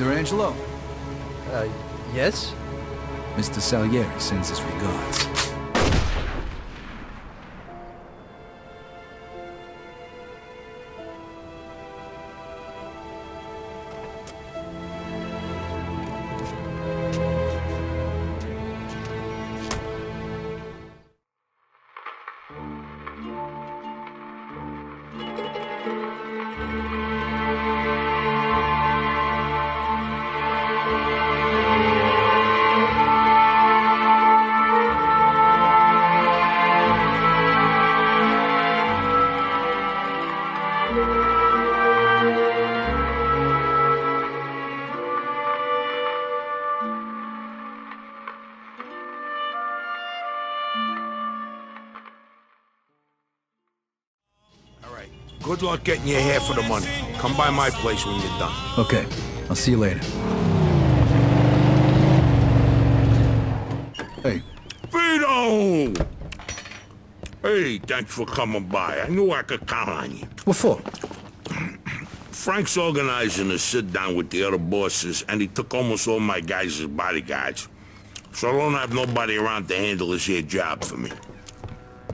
Mr. Angelo. Yes? Mr. Salieri sends his regards. Good luck getting your half of the money. Come by my place when you're done. Okay, I'll see you later. Hey. Vito! Hey, thanks for coming by. I knew I could count on you. What for? Frank's organizing a sit-down with the other bosses, and he took almost all my guys as bodyguards. So I don't have nobody around to handle this here job for me.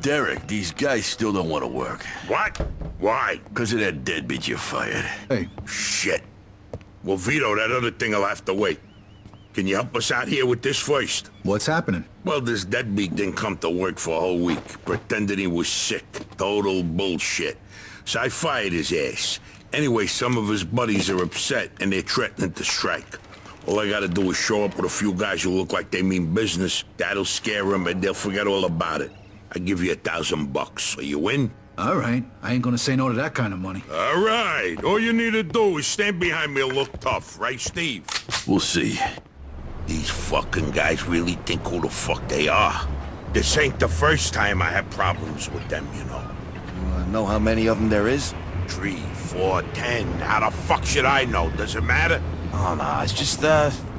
Derek, these guys still don't want to work. What? Why? Because of that deadbeat you fired. Hey. Shit. Well, Vito, that other thing will have to wait. Can you help us out here with this first? What's happening? Well, this deadbeat didn't come to work for a whole week. Pretended he was sick. Total bullshit. So I fired his ass. Anyway, some of his buddies are upset, and they're threatening to strike. All I gotta do is show up with a few guys who look like they mean business. That'll scare them, and they'll forget all about it. I give you $1,000. Are you in? All right. I ain't gonna say no to that kind of money. All right. All you need to do is stand behind me and look tough, right, Steve? We'll see. These fucking guys really think who the fuck they are. This ain't the first time I had problems with them, you know. Know how many of them there is? 3, 4, 10. How the fuck should I know? Does it matter? Oh, no, it's just,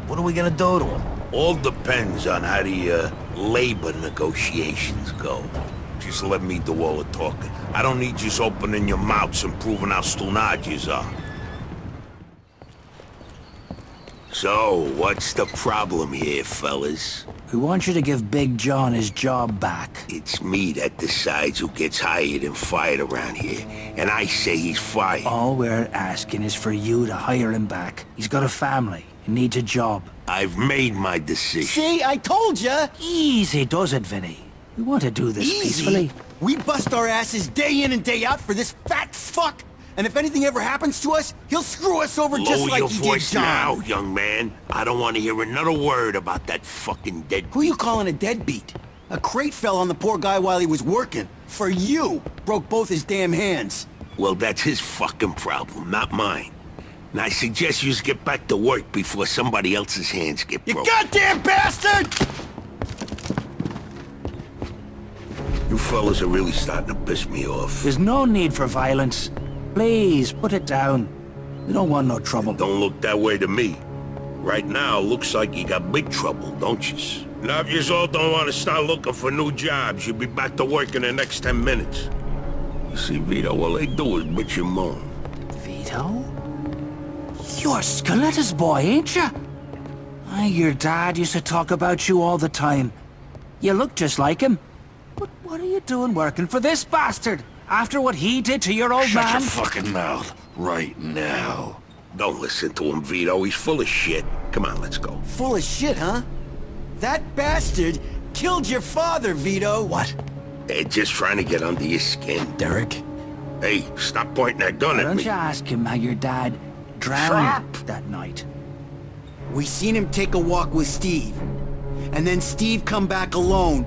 what are we gonna do to them? All depends on how the, labor negotiations go. Just let me do all the talking. I don't need you opening your mouths and proving how stunad you are. So, what's the problem here, fellas? We want you to give Big John his job back. It's me that decides who gets hired and fired around here. And I say he's fired. All we're asking is for you to hire him back. He's got a family. He needs a job. I've made my decision. See, I told ya! Easy does it, Vinny. We want to do this peacefully. We bust our asses day in and day out for this fat fuck! And if anything ever happens to us, he'll screw us over just like he did John. Lower your voice now, young man. I don't want to hear another word about that fucking deadbeat. Who you calling a deadbeat? A crate fell on the poor guy while he was working. For you! Broke both his damn hands. Well, that's his fucking problem, not mine. And I suggest you just get back to work before somebody else's hands get broken. You goddamn bastard! You fellas are really starting to piss me off. There's no need for violence. Please, put it down. We don't want no trouble. Don't look that way to me. Right now, looks like you got big trouble, don't you? Now, if you all don't want to start looking for new jobs, you'll be back to work in the next 10 minutes. You see, Vito, all they do is bitch and moan. Vito? You're Skelet's boy, ain't you? Your dad used to talk about you all the time. You look just like him. But what are you doing working for this bastard? After what he did to your old man? Shut your fucking mouth right now. Don't listen to him, Vito. He's full of shit. Come on, let's go. Full of shit, huh? That bastard killed your father, Vito. What? They're just trying to get under your skin. Derek? Hey, stop pointing that gun Why at don't me. you ask him how your dad drowned that night? We seen him take a walk with Steve. And then Steve come back alone.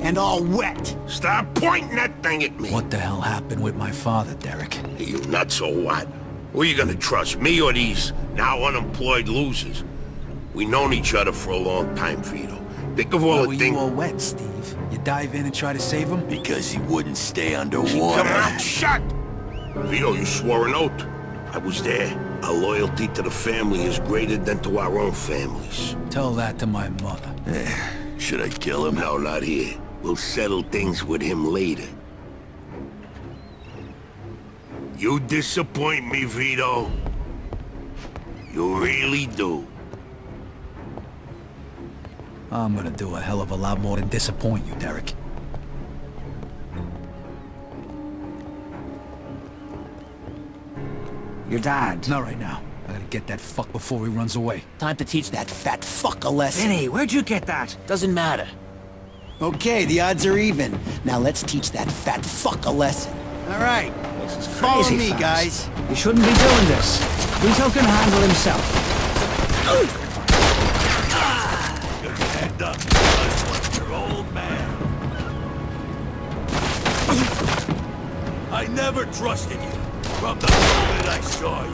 And all wet. Stop pointing that thing at me. What the hell happened with my father, Derek? Are you nuts or what? Who are you gonna trust, me or these now unemployed losers? We known each other for a long time, Vito. Think of all the things... you all wet, Steve? You dive in and try to save him? Because he wouldn't stay underwater. Come out, shut! Vito, you swore an oath. I was there. Our loyalty to the family is greater than to our own families. Tell that to my mother. Should I kill him? No, not here. We'll settle things with him later. You disappoint me, Vito. You really do. I'm gonna do a hell of a lot more than disappoint you, Derek. Your dad. Not right now. I gotta get that fuck before he runs away. Time to teach that fat fuck a lesson. Vinny, where'd you get that? Doesn't matter. Okay, the odds are even. Now let's teach that fat fuck a lesson. All right, follow Crazy me, fast. guys. You shouldn't be doing this. Vito can handle himself. Stand up, because you're old man. I never trusted you from the moment I saw you.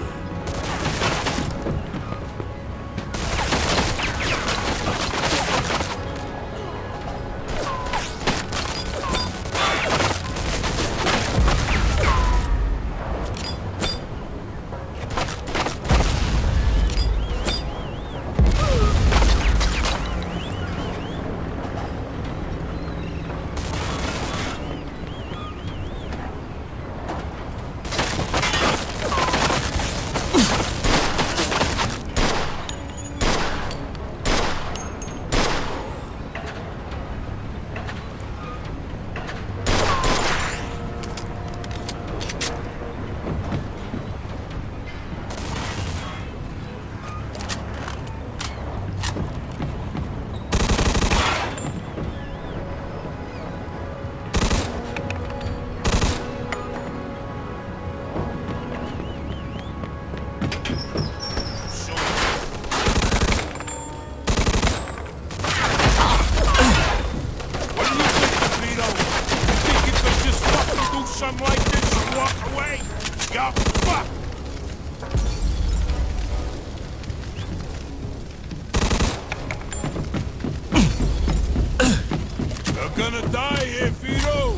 Gonna die here, Vito.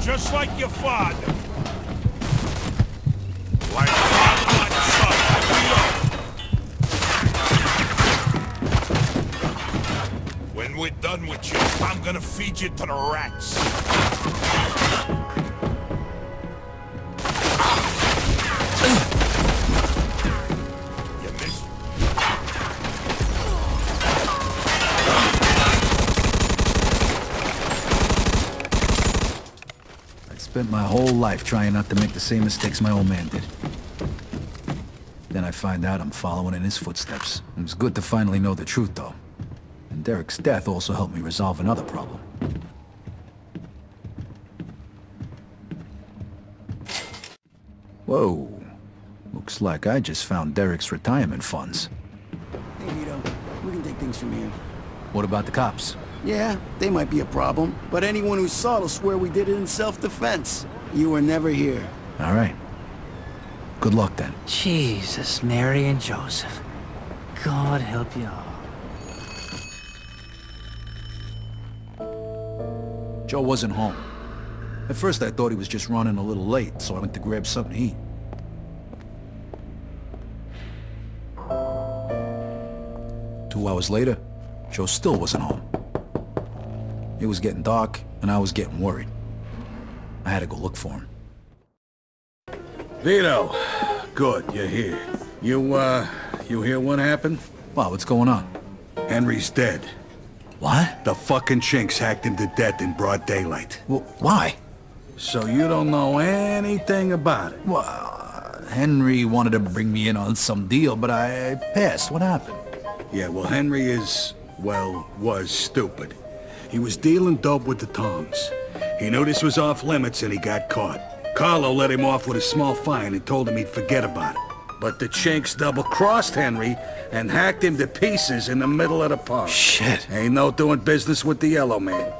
Just like your father. Like father, like son, Vito. When we're done with you, I'm gonna feed you to the rats. You missed. Spent my whole life trying not to make the same mistakes my old man did. Then I find out I'm following in his footsteps. It was good to finally know the truth, though. And Derek's death also helped me resolve another problem. Whoa. Looks like I just found Derek's retirement funds. Hey, Vito, we can take things from here. What about the cops? Yeah, they might be a problem, but anyone who saw it will swear we did it in self-defense. You were never here. All right. Good luck, then. Jesus, Mary and Joseph. God help you all. Joe wasn't home. At first I thought he was just running a little late, so I went to grab something to eat. Two hours later, Joe still wasn't home. It was getting dark, and I was getting worried. I had to go look for him. Vito, good, you're here. You hear what happened? Wow, what's going on? Henry's dead. What? The fucking chinks hacked him to death in broad daylight. Well, why? So you don't know anything about it? Well, Henry wanted to bring me in on some deal, but I passed. What happened? Yeah, well, Henry is, well, was stupid. He was dealing dope with the tongs. He knew this was off limits and he got caught. Carlo let him off with a small fine and told him he'd forget about it. But the chinks double-crossed Henry and hacked him to pieces in the middle of the park. Shit. Ain't no doing business with the yellow man.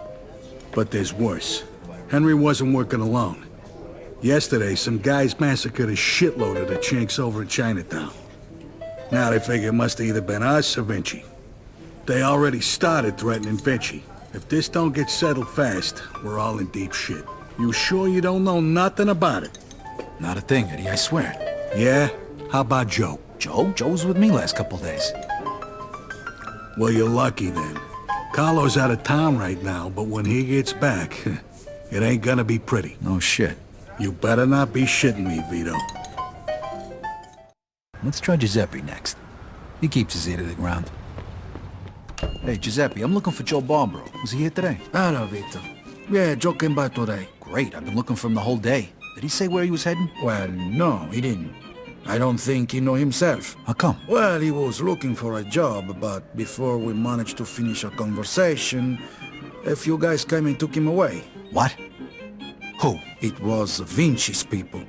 But there's worse. Henry wasn't working alone. Yesterday, some guys massacred a shitload of the chinks over in Chinatown. Now they figure it must have either been us or Vinci. They already started threatening Vinci. If this don't get settled fast, we're all in deep shit. You sure you don't know nothing about it? Not a thing, Eddie, I swear. Yeah? How about Joe? Joe? Joe was with me last couple days. Well, you're lucky then. Carlo's out of town right now, but when he gets back, it ain't gonna be pretty. No shit. You better not be shitting me, Vito. Let's try Giuseppe next. He keeps his ear to the ground. Hey, Giuseppe, I'm looking for Joe Barbaro. Was he here today? Hello, Vito. Yeah, Joe came by today. Great, I've been looking for him the whole day. Did he say where he was heading? Well, no, he didn't. I don't think he know himself. How come? Well, he was looking for a job, but before we managed to finish our conversation, a few guys came and took him away. What? Who? It was Vinci's people.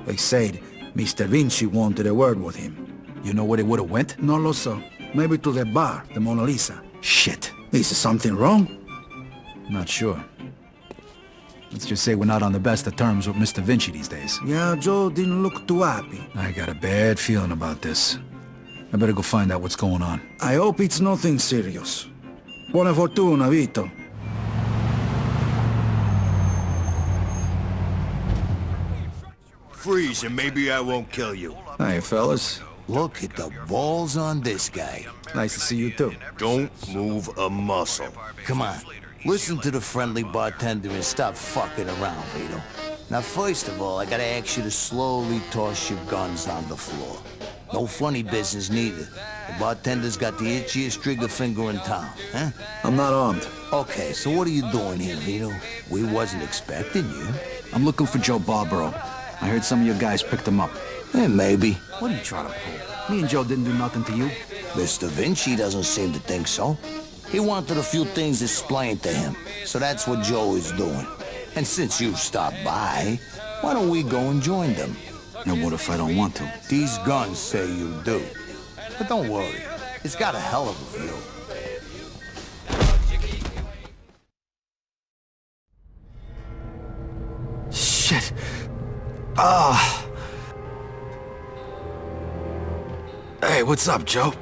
They said Mr. Vinci wanted a word with him. You know where they would've went? No lo so. Maybe to the bar, the Mona Lisa. Shit. Is something wrong? Not sure. Let's just say we're not on the best of terms with Mr. Vinci these days. Yeah, Joe didn't look too happy. I got a bad feeling about this. I better go find out what's going on. I hope it's nothing serious. Buona fortuna, Vito. Freeze and maybe I won't kill you. Hey, fellas. Look at the balls on this guy. Nice to see you, too. Don't move a muscle. Come on, listen to the friendly bartender and stop fucking around, Vito. Now, first of all, I gotta ask you to slowly toss your guns on the floor. No funny business, neither. The bartender's got the itchiest trigger finger in town, huh? I'm not armed. Okay, so what are you doing here, Vito? We wasn't expecting you. I'm looking for Joe Barbaro. I heard some of your guys picked him up. Maybe. What are you trying to pull? Me and Joe didn't do nothing to you. Mr. Vinci doesn't seem to think so. He wanted a few things explained to him, so that's what Joe is doing. And since you've stopped by, why don't we go and join them? And what if I don't want to? These guns say you do. But don't worry, it's got a hell of a view. Shit. Ah. Hey, what's up, Joe?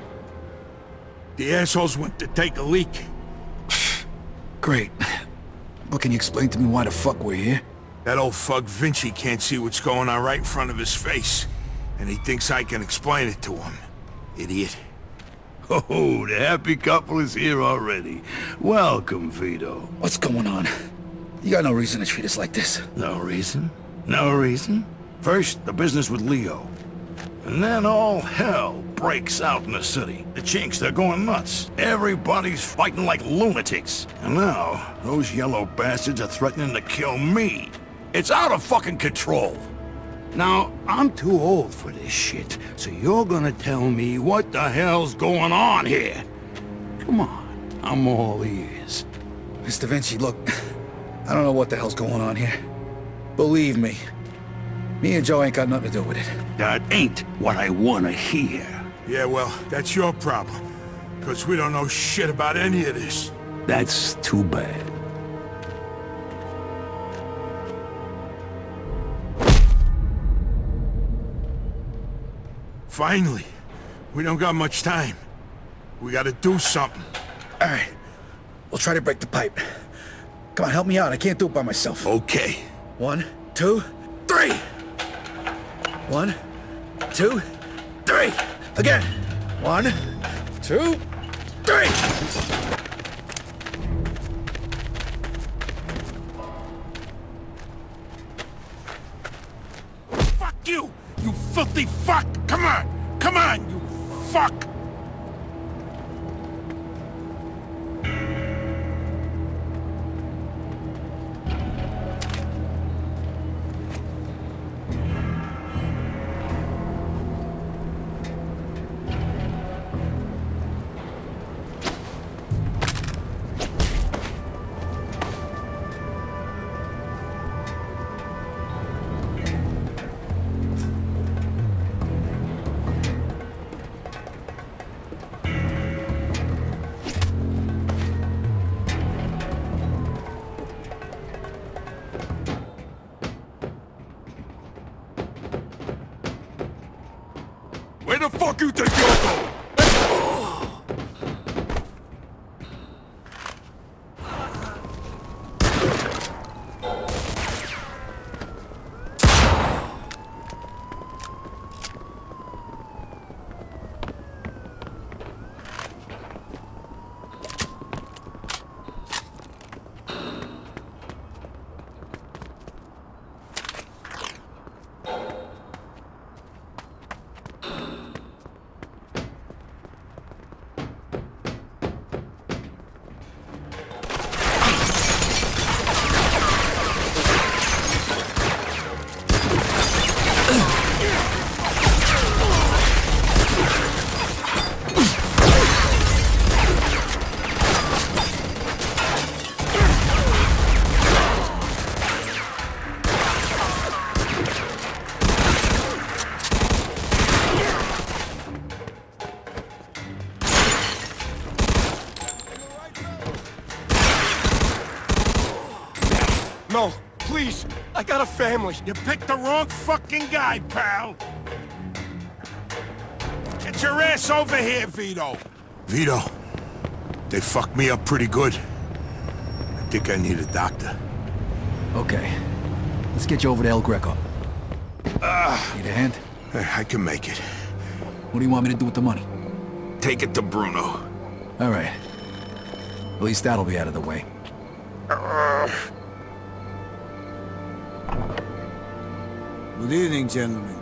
The assholes went to take a leak. Great. But can you explain to me why the fuck we're here? That old fuck Vinci can't see what's going on right in front of his face. And he thinks I can explain it to him. Idiot. Oh, the happy couple is here already. Welcome, Vito. What's going on? You got no reason to treat us like this. No reason? No reason? First, the business with Leo. And then all hell breaks out in the city. The chinks, they're going nuts. Everybody's fighting like lunatics. And now, those yellow bastards are threatening to kill me. It's out of fucking control. Now, I'm too old for this shit, so you're gonna tell me what the hell's going on here. Come on, I'm all ears. Mr. Vinci, look, I don't know what the hell's going on here. Believe me, me and Joe ain't got nothing to do with it. That ain't what I wanna hear. Yeah, well, that's your problem. Because we don't know shit about any of this. That's too bad. Finally. We don't got much time. We gotta do something. All right, we'll try to break the pipe. Come on, help me out. I can't do it by myself. Okay. 1, 2, 3. 1, 2, 3. Again. 1, 2, 3. Fuck you! You filthy fuck! Come on! Come on, you fuck! Where the fuck you think you're going? No, please. I got a family. You picked the wrong fucking guy, pal. Get your ass over here, Vito. Vito, they fucked me up pretty good. I think I need a doctor. Okay. Let's get you over to El Greco. Need a hand? I can make it. What do you want me to do with the money? Take it to Bruno. All right. At least that'll be out of the way. Good evening, gentlemen.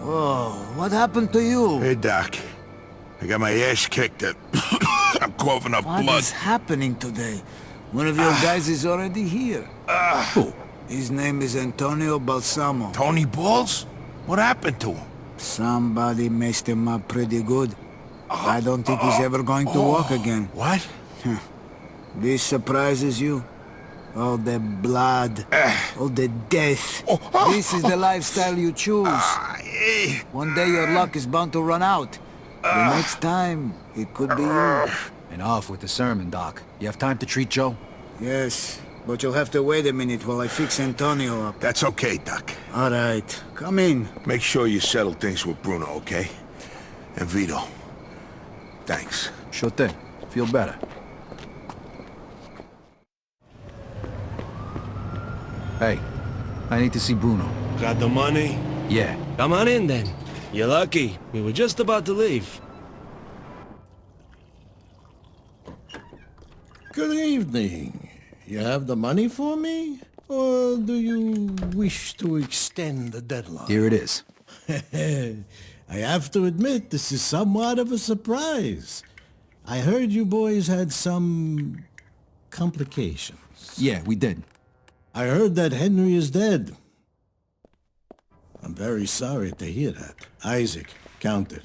Whoa, what happened to you? Hey, Doc. I got my ass kicked at... I'm coughing up What blood. is happening today? One of your guys is already here. Who? His name is Antonio Balsamo. Tony Balls? What happened to him? Somebody messed him up pretty good. I don't think he's ever going to walk again. What? This surprises you? All the blood, all the death. This is the lifestyle you choose. One day your luck is bound to run out. The next time, it could be you. And off with the sermon, Doc. You have time to treat Joe? Yes, but you'll have to wait a minute while I fix Antonio up. That's okay, Doc. All right, come in. Make sure you settle things with Bruno, okay? And Vito. Thanks. Sure thing. Feel better. Hey, I need to see Bruno. Got the money? Yeah. Come on in then. You're lucky. We were just about to leave. Good evening. You have the money for me? Or do you wish to extend the deadline? Here it is. I have to admit, this is somewhat of a surprise. I heard you boys had some complications. Yeah, we did. I heard that Henry is dead. I'm very sorry to hear that. Isaac, count it.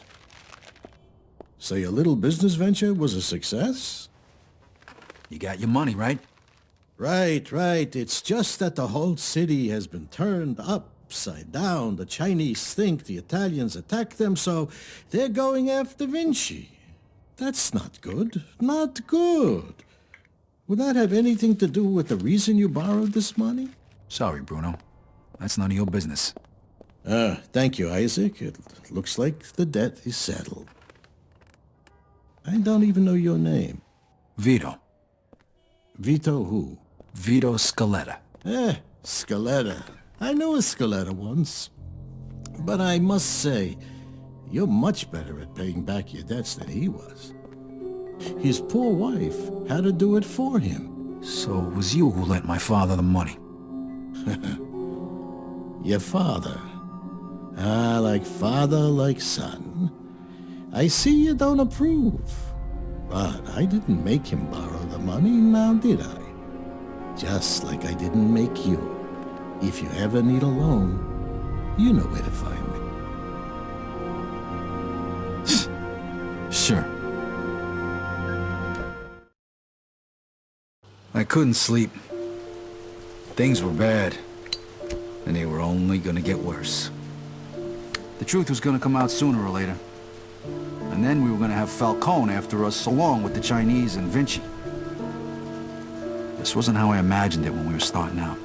So your little business venture was a success? You got your money, right? Right. It's just that the whole city has been turned upside down. The Chinese think the Italians attacked them, so they're going after Vinci. That's not good. Not good. Would that have anything to do with the reason you borrowed this money? Sorry, Bruno. That's none of your business. Thank you, Isaac. It looks like the debt is settled. I don't even know your name. Vito. Vito who? Vito Scaletta. Scaletta. I knew a Scaletta once. But I must say, you're much better at paying back your debts than he was. His poor wife had to do it for him. So it was you who lent my father the money. Your father. Like father, like son. I see you don't approve. But I didn't make him borrow the money, now did I? Just like I didn't make you. If you ever need a loan, you know where to find me. Sure. I couldn't sleep. Things were bad. And they were only gonna get worse. The truth was gonna come out sooner or later. And then we were gonna have Falcone after us, along with the Chinese and Vinci. This wasn't how I imagined it when we were starting out.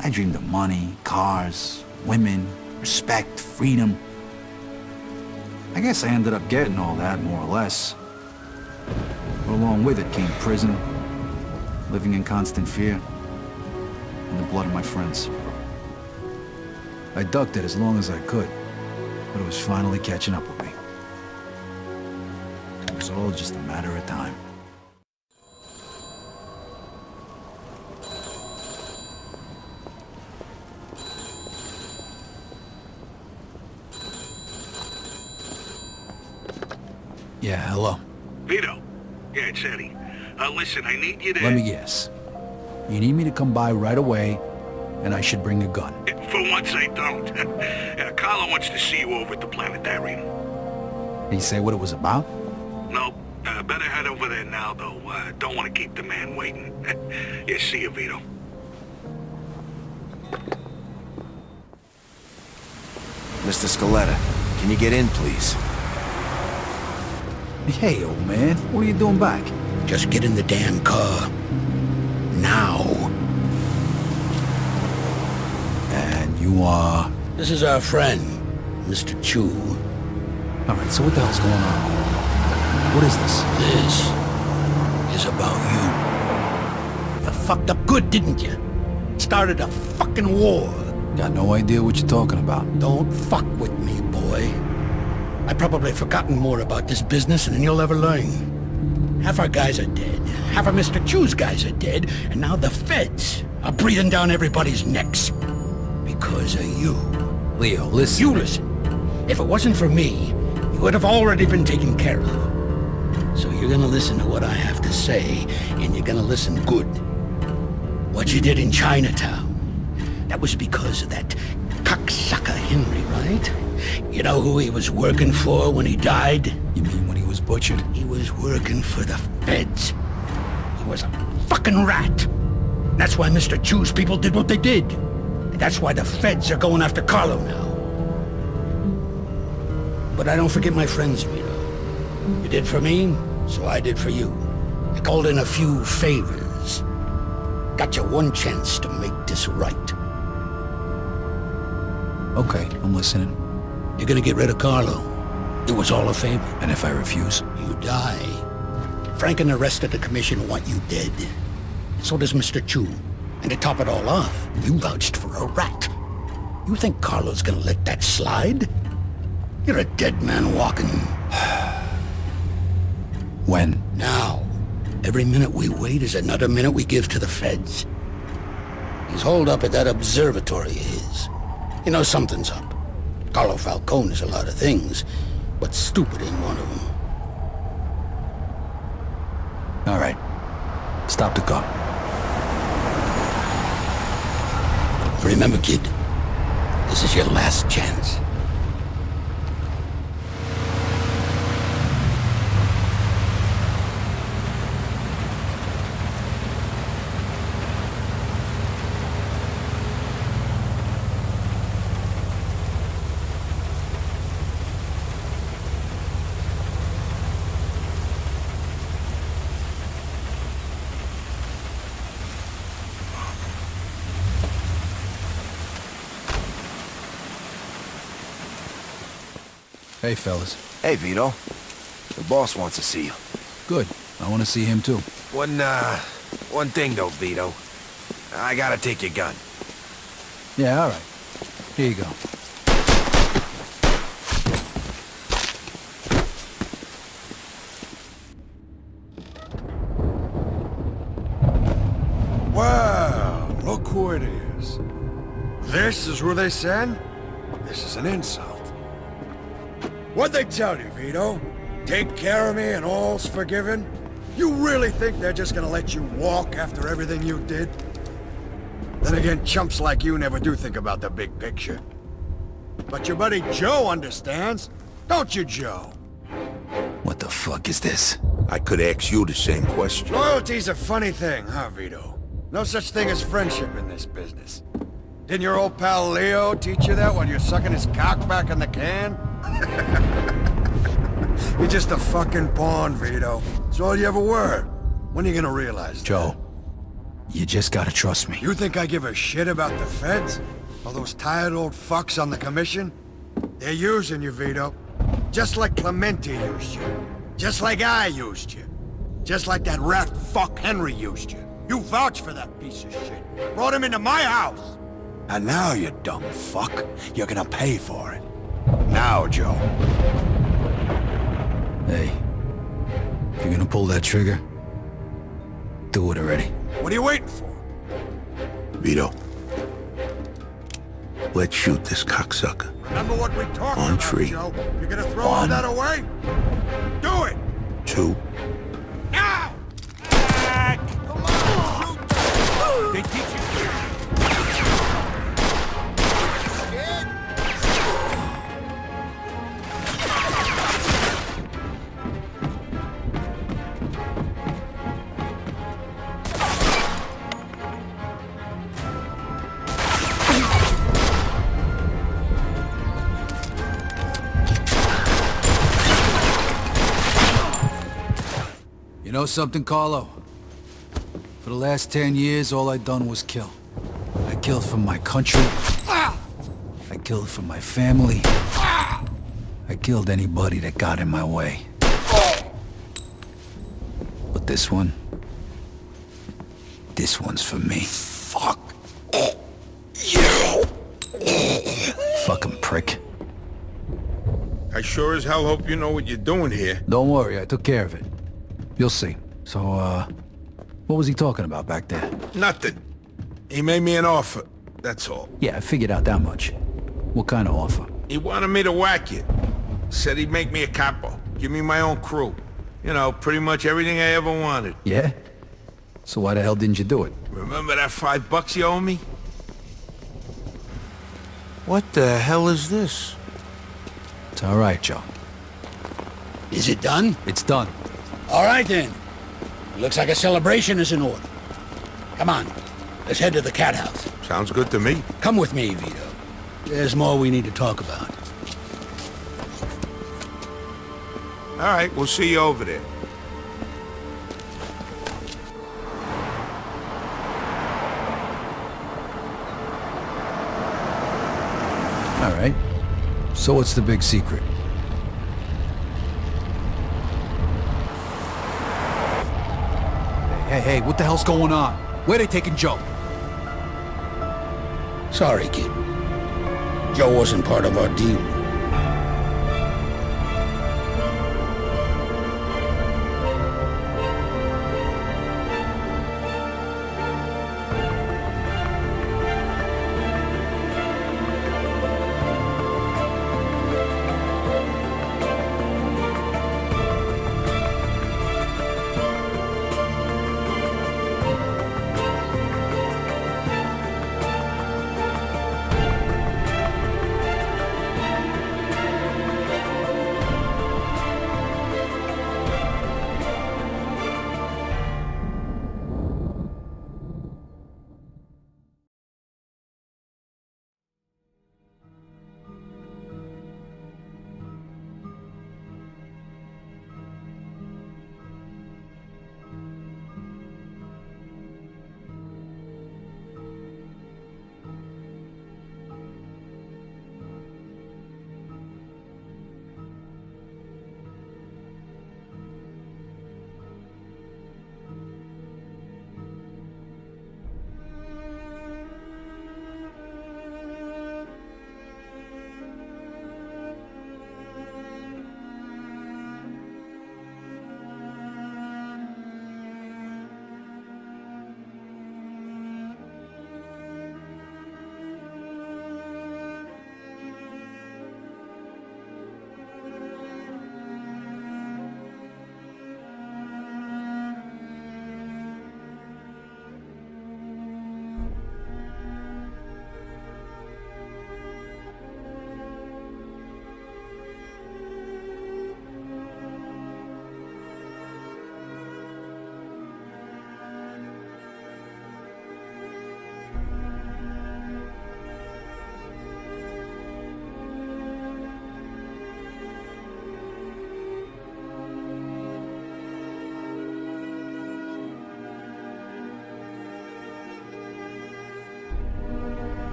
I dreamed of money, cars, women, respect, freedom. I guess I ended up getting all that, more or less. But along with it came prison, living in constant fear, and the blood of my friends. I ducked it as long as I could, but it was finally catching up with me. It was all just a matter of time. Yeah, hello. Vito. Yeah, it's Eddie. Listen, I need you to... Let me guess. You need me to come by right away, and I should bring a gun. For once I don't. Carlo wants to see you over at the planetarium. Did he say what it was about? No, better head over there now, though. Don't want to keep the man waiting. Yeah, see you, Vito. Mr. Scaletta, can you get in, please? Hey, old man, what are you doing back? Just get in the damn car. Now. You are... This is our friend, Mr. Chu. Alright, so what the hell's going on here? What is this? This is about you. You fucked up good, didn't you? Started a fucking war. Got no idea what you're talking about. Don't fuck with me, boy. I've probably forgotten more about this business than you'll ever learn. Half our guys are dead. Half of Mr. Chu's guys are dead. And now the feds are breathing down everybody's necks. Because of you. Leo, listen. You listen. If it wasn't for me, you would have already been taken care of. So you're gonna listen to what I have to say, and you're gonna listen good. What you did in Chinatown, that was because of that cocksucker Henry, right? You know who he was working for when he died? You mean when he was butchered? He was working for the feds. He was a fucking rat. That's why Mr. Chu's people did what they did. And that's why the feds are going after Carlo now. But I don't forget my friends, Vito. You did for me, so I did for you. I called in a few favors. Got you one chance to make this right. Okay, I'm listening. You're gonna get rid of Carlo. It was all a favor. And if I refuse? You die. Frank and the rest of the commission want you dead. So does Mr. Chu. And to top it all off, you vouched for a rat. You think Carlo's gonna let that slide? You're a dead man walking. When? Now. Every minute we wait is another minute we give to the feds. He's holed up at that observatory of his. You know something's up. Carlo Falcone is a lot of things, but stupid ain't one of them. All right. Stop the car. Remember, kid, this is your last chance. Hey, fellas. Hey, Vito. The boss wants to see you. Good. I want to see him, too. One thing, though, Vito. I gotta take your gun. Yeah, all right. Here you go. Well, look who it is. This is who they send? This is an insult. What'd they tell you, Vito? Take care of me and all's forgiven? You really think they're just gonna let you walk after everything you did? Then again, chumps like you never do think about the big picture. But your buddy Joe understands, don't you, Joe? What the fuck is this? I could ask you the same question. Loyalty's a funny thing, huh, Vito? No such thing as friendship in this business. Didn't your old pal Leo teach you that while you're sucking his cock back in the can? You're just a fucking pawn, Vito. That's all you ever were. When are you gonna realize Joe, you just gotta trust me. You think I give a shit about the feds? All those tired old fucks on the commission? They're using you, Vito. Just like Clemente used you. Just like I used you. Just like that rat fuck Henry used you. You vouched for that piece of shit. Brought him into my house. And now, you dumb fuck, you're gonna pay for it. Now, Joe. Hey, if you're gonna pull that trigger, do it already. What are you waiting for? Vito. Let's shoot this cocksucker. Remember what we talked On about, tree. Joe? You're gonna throw all that away? Do it! 2. Now! Come on, shoot! They teach you. You know something, Carlo? For the last 10 years, all I done was kill. I killed for my country, killed for my family. I killed anybody that got in my way. But this one's for me. Fuck. Fucking prick. I sure as hell hope you know what you're doing here. Don't worry, I took care of it. You'll see. So, what was he talking about back there? Nothing. He made me an offer, that's all. Yeah, I figured out that much. What kind of offer? He wanted me to whack you. Said he'd make me a capo. Give me my own crew. You know, pretty much everything I ever wanted. Yeah? So why the hell didn't you do it? Remember that $5 you owe me? What the hell is this? It's all right, Joe. Is it done? It's done. All right, then. Looks like a celebration is in order. Come on. Let's head to the cat house. Sounds good to me. Come with me, Vito. There's more we need to talk about. All right, we'll see you over there. All right. So what's the big secret? Hey, what the hell's going on? Where they taking Joe? Sorry, kid. Joe wasn't part of our deal.